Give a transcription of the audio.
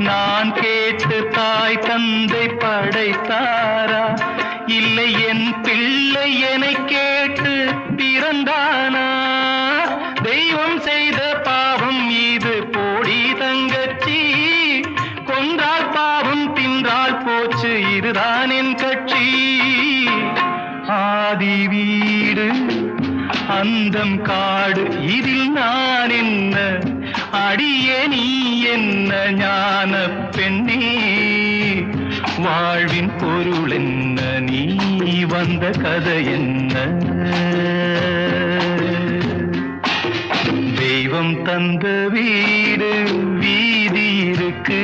நான் கேட்டு தாய் தந்தை படைத்தாரா? இல்லை என் பிள்ளை என்னை கேட்டு பிறந்தானா? தெய்வம் செய்த பாவம் இது போடி தங்கச்சி, கொன்றால் பாவம் தின்றால் போச்சு இதுதான் என் கட்சி. ஆதி வீடு அந்தம் காடு இதில் நான் என்ன, அடியே நீ என்ன ஞான பெண்ணே? வாழ்வின் பொருள் என்ன, நீ வந்த கதை என்ன? தெய்வம் தந்த வீடு வீதி இருக்கு,